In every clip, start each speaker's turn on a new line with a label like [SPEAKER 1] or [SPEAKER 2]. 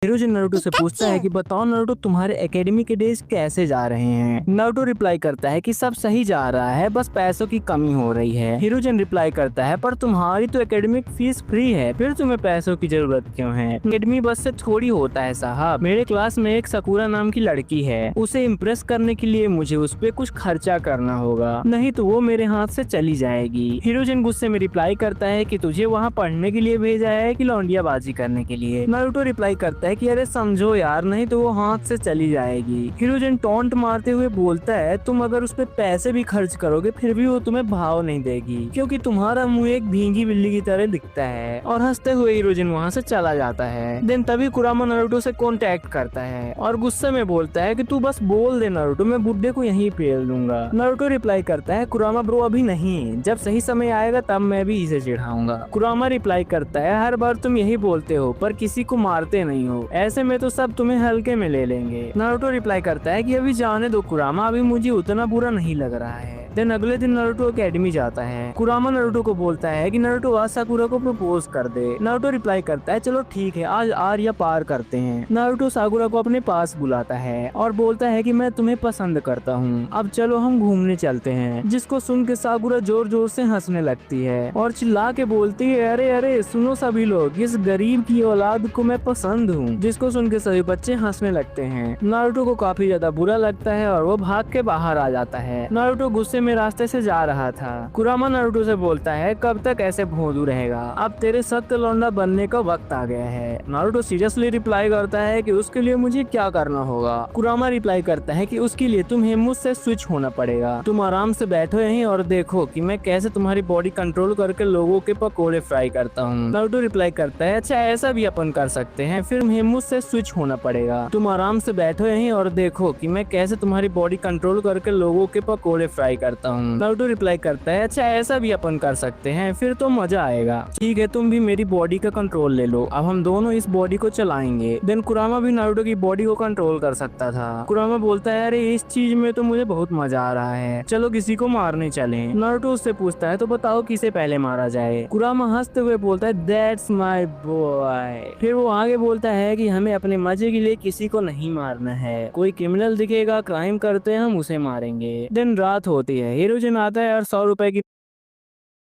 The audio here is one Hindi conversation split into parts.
[SPEAKER 1] हिरोशिन नारुतो से पूछता है कि बताओ नारुतो तुम्हारे एकेडमी के डेज कैसे जा रहे हैं। नारुतो रिप्लाई करता है कि सब सही जा रहा है, बस पैसों की कमी हो रही है। हिरोशिन रिप्लाई करता है पर तुम्हारी तो एकेडमिक फीस फ्री है, फिर तुम्हें पैसों की जरूरत क्यों है। एकेडमी बस से थोड़ी होता है साहब। मेरे क्लास में एक सकुरा नाम की लड़की है, उसे इम्प्रेस करने के लिए मुझे उस पर कुछ खर्चा करना होगा, नहीं तो वो मेरे हाथ से चली जाएगी। हिरोशिन गुस्से में रिप्लाई करता है कि तुझे वहाँ पढ़ने के लिए भेजा है कि लौंडियाबाजी करने के लिए। नारुतो रिप्लाई करता है कि अरे समझो यार, नहीं तो वो हाथ से चली जाएगी। हिरोशिन टॉन्ट मारते हुए बोलता है तुम अगर उस पे पैसे भी खर्च करोगे फिर भी वो तुम्हें भाव नहीं देगी, क्योंकि तुम्हारा मुंह एक भींगी बिल्ली की तरह दिखता है। और हंसते हुए हिरोशिन वहाँ से चला जाता है। देन तभी कुरामा नारुतो से कांटेक्ट करता है और गुस्से में बोलता है कि तू बस बोल दे नारुतो, मैं बुड्ढे को यहीं पेल दूंगा। नारुतो रिप्लाई करता है कुरामा ब्रो अभी नहीं, जब सही समय आएगा तब मैं भी इसे चिढ़ाऊंगा। कुरामा रिप्लाई करता है हर बार तुम यही बोलते हो पर किसी को मारते नहीं हो, ऐसे में तो सब तुम्हें हल्के में ले लेंगे। नारुतो रिप्लाई करता है कि अभी जाने दो कुरामा, अभी मुझे उतना बुरा नहीं लग रहा है। देन अगले दिन नारुतो एकेडमी जाता है। कुरामा नारुतो को बोलता है कि नारुतो आज साकुरा को प्रपोज कर दे। नारुतो रिप्लाई करता है चलो ठीक है, आज आर्या पार करते हैं। नारुतो साकुरा को अपने पास बुलाता है और बोलता है कि मैं तुम्हें पसंद करता हूँ, अब चलो हम घूमने चलते हैं। जिसको सुन के साकुरा जोर जोर से हंसने लगती है और चिल्ला के बोलती है अरे अरे सुनो सभी लोग, इस गरीब की औलाद को मैं पसंद हूँ। जिसको सुन के सभी बच्चे हंसने लगते हैं। नारुतो को काफी ज्यादा बुरा लगता है और वो भाग के बाहर आ जाता है। नारुतो गुस्से में रास्ते से जा रहा था। कुरामा नारुतो से बोलता है कब तक ऐसे भोंदू रहेगा, अब तेरे सख्त लौंडा बनने का वक्त आ गया है। नारुतो सीरियसली रिप्लाई करता है कि उसके लिए मुझे क्या करना होगा। कुरामा रिप्लाई करता है कि उसके लिए तुम्हें मुझसे स्विच होना पड़ेगा, तुम आराम से बैठो यहीं और देखो कि मैं कैसे तुम्हारी बॉडी कंट्रोल करके लोगों के पकोड़े फ्राई करता हूँ। नारुतो रिप्लाई करता है अच्छा ऐसा भी अपन कर सकते हैं, फिर तुम्हें मुझसे स्विच होना पड़ेगा, तुम आराम से बैठो यहीं और देखो कि मैं कैसे तुम्हारी बॉडी कंट्रोल करके लोगों के पकोड़े फ्राई करता हूँ। नारुतो रिप्लाई करता है अच्छा ऐसा भी अपन कर सकते हैं, फिर तो मजा आएगा। ठीक है तुम भी मेरी बॉडी का कंट्रोल ले लो, अब हम दोनों इस बॉडी को चलाएंगे। देन कुरामा भी नारुतो की बॉडी को कंट्रोल कर सकता था। कुरामा बोलता है अरे इस चीज में तो मुझे बहुत मजा आ रहा है, चलो किसी को मारने चले। नारुतो उससे पूछता है तो बताओ किसे पहले मारा जाए। कुरामा हंसते हुए बोलता है दैट्स माय बॉय। फिर वो आगे बोलता है कि हमें अपने मजे के लिए किसी को नहीं मारना है, कोई क्रिमिनल दिखेगा क्राइम करते हैं हम उसे मारेंगे। दिन रात होती है। हिरोशिन आता है और 100 रुपए की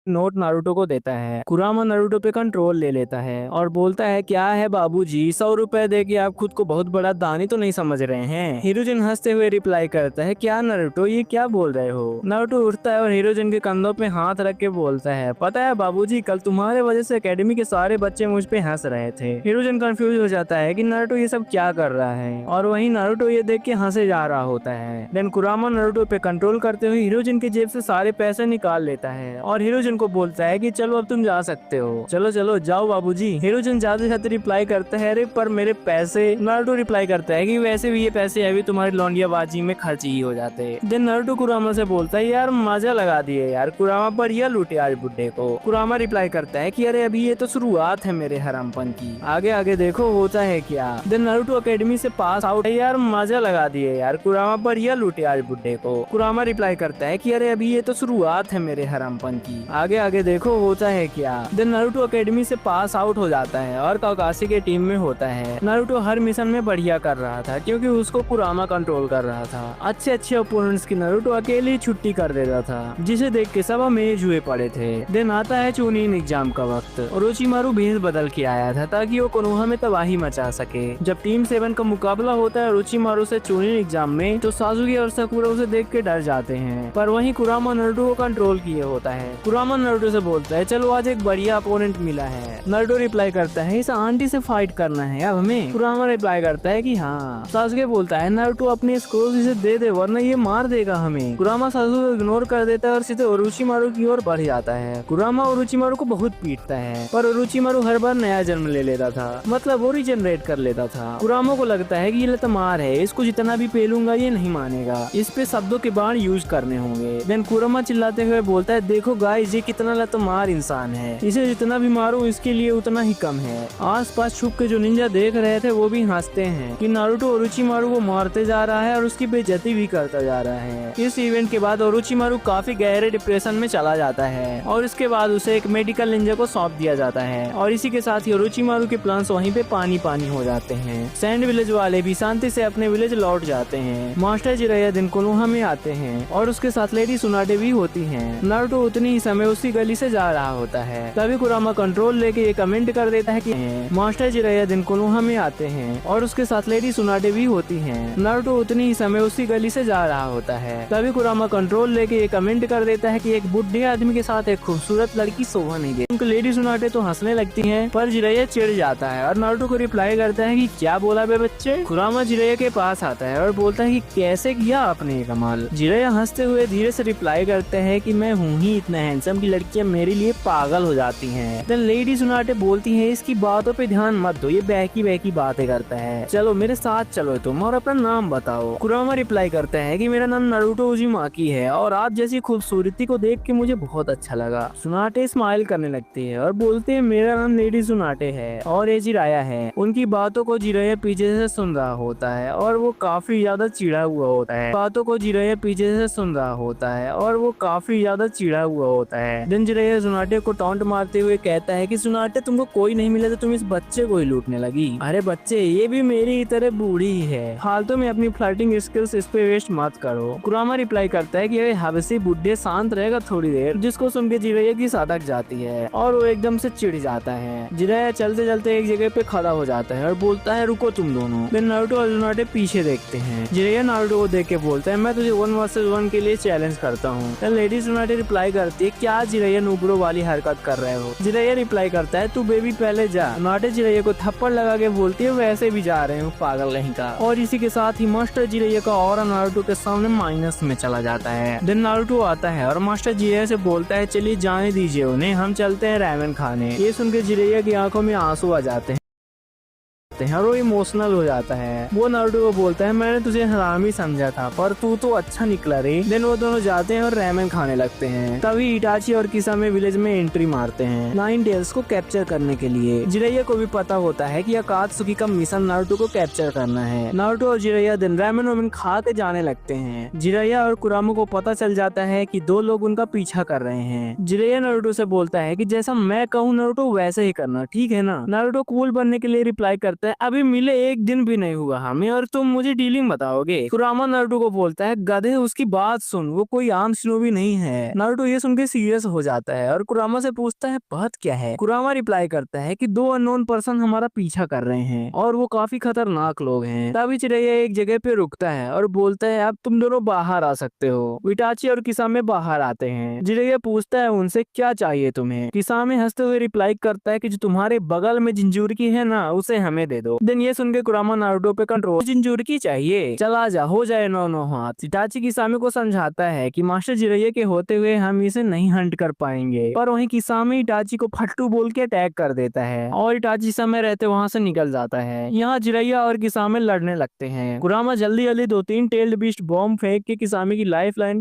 [SPEAKER 1] नोट नारुतो को देता है। कुरामा नारुतो पे कंट्रोल ले लेता है और बोलता है क्या है बाबूजी, 100 रुपए दे के आप खुद को बहुत बड़ा दानी तो नहीं समझ रहे हैं। हिरोशिन हंसते हुए रिप्लाई करता है क्या नारुतो ये क्या बोल रहे हो। नारुतो उठता है और हिरोशिन के कंधों पे हाथ रख के बोलता है पता है बाबूजी, कल तुम्हारे वजह से एकेडमी के सारे बच्चे मुझ पे हंस रहे थे। हिरोशिन कंफ्यूज हो जाता है कि नारुतो ये सब क्या कर रहा है और वहीं नारुतो ये देख के हंसे जा रहा होता है। देन कुरामा नारुतो पे कंट्रोल करते हुए हिरोशिन की जेब से सारे पैसे निकाल लेता है और हिरोशिन को बोलता है कि चलो अब तुम जा सकते हो, चलो चलो जाओ बाबूजी। हिरोशिन जाते जाते रिप्लाई करता है अरे पर मेरे पैसे। नारुतो रिप्लाई करता है कि वैसे भी ये पैसे अभी तुम्हारी लौंडियाबाजी में खर्च ही हो जाते। देन नारुतो कुरामा से बोलता है यार मजा लगा दिए यार, कुरामा बढ़िया लूटे आज बुड्ढे को। कुरामा रिप्लाई करता है कि अरे अभी ये तो शुरुआत है मेरे हरामपन की, आगे आगे देखो होता है क्या। देन नारुतो एकेडमी से पास आउट है यार मजा लगा दिए यार, कुरामा बढ़िया लूटे आज बुड्ढे को। कुरामा रिप्लाई करता है कि अरे अभी ये तो शुरुआत है मेरे हरामपन की, आगे आगे देखो होता है क्या। देन नारुतो एकेडमी से पास आउट हो जाता है और काकाशी के टीम में होता है। नारुतो हर मिशन में बढ़िया कर रहा था क्योंकि उसको कुरामा कंट्रोल कर रहा था। अच्छे अच्छे ओपोनेंट्स की नारुतो अकेले ही छुट्टी कर देता था, जिसे देख के सब अमेज हुए पड़े थे। देन आता है चूनिन एग्जाम का वक्त। ओरोचिमारू भेष बदल के आया था ताकि वो कोनोहा में तबाही मचा सके। जब टीम 7 का मुकाबला होता है ओरोचिमारू से चूनिन एग्जाम में, तो सासुके और साकुरा उसे देख के डर जाते हैं, पर वहीं कुरामा नारुतो को कंट्रोल किए होता है। कुरामा नारुतो से बोलता है चलो आज एक बढ़िया अपोनेंट मिला है। नारुतो रिप्लाई करता है इस आंटी से फाइट करना है अब हमें। कुरामा रिप्लाई करता है कि हाँ। सासुके बोलता है नारुतो अपने स्क्रोल्स इसे दे दे वरना ये मार देगा हमें। कुरामा सासुके को इग्नोर कर देता है और सीधे ओरोचिमारू की ओर बढ़ जाता है। कुरामा ओरोचिमारू को बहुत पीटता है, पर ओरोचिमारू हर बार नया जन्म ले लेता था, मतलब वो रिजनरेट कर लेता था। कुरामा को लगता है कि ये लतमार है, इसको जितना भी पेलूंगा ये नहीं मानेगा, इस पे शब्दों के बाण यूज करने होंगे। देन कुरामा चिल्लाते हुए बोलता है देखो गाइस ये कितना लतमार इंसान है, इसे जितना भी मारो इसके लिए उतना ही कम है। आसपास छुप के जो निंजा देख रहे थे वो भी हंसते हैं कि नारुतो ओरोचिमारू को मारते जा रहा है और उसकी बेइज्जती भी करता जा रहा है। इस इवेंट के बाद ओरोचिमारू काफी गहरे डिप्रेशन में चला जाता है और इसके बाद उसे एक मेडिकल निंजा को सौंप दिया जाता है और इसी के साथ ही ओरोचिमारू के प्लान्स वहीं पे पानी पानी हो जाते हैं। सैंड विलेज वाले भी शांति से अपने विलेज लौट जाते हैं। मास्टर जिराया दिन कोनोहा में आते हैं और उसके साथ लेडी सुनाटे भी होती हैं। नारुतो उतनी ही समय उसकी गली से जा रहा होता है, तभी कुरामा कंट्रोल लेके ये कमेंट कर देता है कि मास्टर जिराया दिन कोनोहा में आते हैं और उसके साथ लेडी सुनाटे भी होती हैं। नारुतो उतनी ही समय उसकी गली से जा रहा होता है, तभी कुरामा कंट्रोल लेके ये कमेंट कर देता है कि एक बुढ़े आदमी के साथ एक खूबसूरत लड़की शोभा नहीं दे। उनको लेडी सुनाटे तो हंसने लगती हैं, पर जिराया चिढ़ जाता है और नारुतो को रिप्लाई करता है कि क्या बोला बे बच्चे। कुरामा जिराया के पास आता है और बोलता है कि कैसे किया आपने ये कमाल। जिराया हंसते हुए धीरे से रिप्लाई करते हैं कि मैं हूँ ही इतना हैंडसम की लड़कियां मेरे लिए पागल हो जाती हैं। देन लेडी सुनाटे बोलती हैं इसकी बातों पे ध्यान मत दो, ये बहकी बहकी बातें करता है, चलो मेरे साथ चलो तुम और अपना नाम बताओ। कुरामा रिप्लाई करता है कि मेरा नाम नारुतो उज़ुमाकी है और आप जैसी खूबसूरती को देख के मुझे बहुत अच्छा लगा। सुनाटे स्माइल करने लगती है और बोलते हैं मेरा नाम लेडी सुनाटे है और ये जिराया है। उनकी बातों को जिराया पीछे से सुन रहा होता है और वो काफी ज्यादा चिढ़ा हुआ होता है। बातों को जिराया पीछे से सुन रहा होता है और वो काफी ज्यादा चिढ़ा हुआ होता है। देन जिराया सुनाटे को टॉन्ट मारते हुए कहता है कि सुनाटे तुमको कोई नहीं मिला तो तुम इस बच्चे को ही लूटने लगी। अरे बच्चे ये भी मेरी तरह बूढ़ी ही है, फालतू में अपनी फ्लर्टिंग स्किल्स इस पे वेस्ट मत करो। कुरामा रिप्लाई करता है कि अरे हवसी बुढ़े शांत रहेगा थोड़ी देर, जिसको सुन के जिराया की सटक जाती है और वो एकदम से चिढ़ जाता है। जिराया चलते चलते एक जगह पे खड़ा हो जाता है और बोलता है रुको तुम दोनों। फिर नारुतो और सुनाटे पीछे देखते हैं। जिराया नारुतो को देख के बोलता है मैं तुझे 1 वर्सेस 1 के लिए चैलेंज करता हूँ। लेडी सुनाटे रिप्लाई करती है क्या जिराया नुबरो वाली हरकत कर रहे हो। जिराया रिप्लाई करता है तू बेबी पहले जा। सुनाटे जिराया को थप्पड़ लगा के बोलती है वैसे भी जा रहे हूँ पागल नहीं का। और इसी के साथ ही मास्टर जिराया का और नारुतो के सामने माइनस में चला जाता है। देन नारुतो आता है और मास्टर जिराया से बोलता है चलिए जाने दीजिए उन्हें, हम चलते हैं रैमेन खाने। ये सुन के जिराया की आंखों में आंसू आ जाते हैं और वो इमोशनल हो जाता है। वो नारुतो को बोलता है मैंने तुझे हरामी समझा था पर तू तो अच्छा निकला रे। देन वो दोनों जाते हैं और रैमेन खाने लगते हैं। तभी इटाची और किसामे विलेज में एंट्री मारते हैं 9 टेल्स को कैप्चर करने के लिए। जिराया को भी पता होता है कि अकात्सुकी का मिशन नारुतो को कैप्चर करना है। नारुतो और जिराया दिन रैमेन वैमेन खा के जाने लगते हैं। जिराया और कुरामा को पता चल जाता है कि 2 लोग उनका पीछा कर रहे हैं। जिराया नारुतो से बोलता है कि जैसा मैं कहूँ नारुतो वैसे ही करना, ठीक है ना। नारुतो कूल बनने के लिए रिप्लाई करता है अभी मिले 1 दिन भी नहीं हुआ हमें और तुम मुझे डीलिंग बताओगे। कुरामा नारुतो को बोलता है गधे उसकी बात सुन, वो कोई आम शिनोबी नहीं है। नारुतो ये सुन के सीरियस हो जाता है और कुरामा से पूछता है बात क्या है। कुरामा रिप्लाई करता है कि 2 अननोन पर्सन हमारा पीछा कर रहे हैं और वो काफी खतरनाक लोग हैं। तभी चिरैया एक जगह पे रुकता है और बोलता है अब तुम दोनों बाहर आ सकते हो। इटाची और किसामे बाहर आते हैं। जिरैया पूछता है उनसे क्या चाहिए तुम्हें। किसामे हंसते हुए रिप्लाई करता है कि जो तुम्हारे बगल में जिंजूरकी है ना उसे हमें दे दो। देन ये सुन के कुरामा नारुतो पे कंट्रोल जिंजूरकी चाहिए, चला जा हो जाए 9 हाथ। इटाची किसामे को समझाता है कि मास्टर जिरैया के होते हुए हम इसे नहीं हंट कर पाएंगे, पर वहीं किसामे इटाची को फट्टू बोल के अटैक कर देता है और इटाची समय रहते वहाँ से निकल जाता है। यहाँ जिरैया और किसामे लड़ने लगते हैं। कुरामा जल्दी जल्दी 2-3 टेल्ड बीस्ट बॉम्ब फेंक के किसामे की लाइफ लाइन को